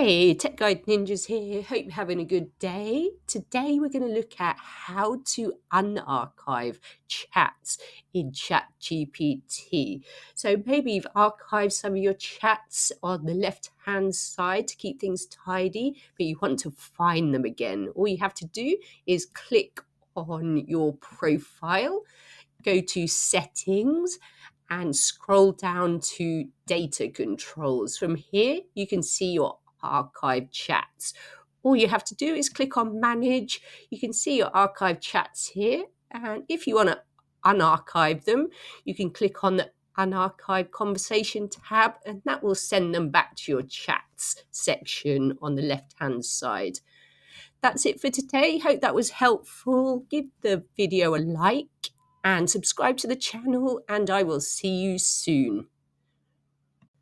Hey, Tech Guide Ninjas here. Hope you're having a good day. Today we're going to look at how to unarchive chats in ChatGPT. So maybe you've archived some of your chats on the left-hand side to keep things tidy, but you want to find them again. All you have to do is click on your profile, go to Settings, and scroll down to Data Controls. From here, you can see your archive chats. All you have to do is click on Manage. You can see your archive chats here. And if you want to unarchive them, you can click on the Unarchive Conversation tab, and that will send them back to your chats section on the left-hand side. That's it for today. Hope that was helpful. Give the video a like and subscribe to the channel, and I will see you soon.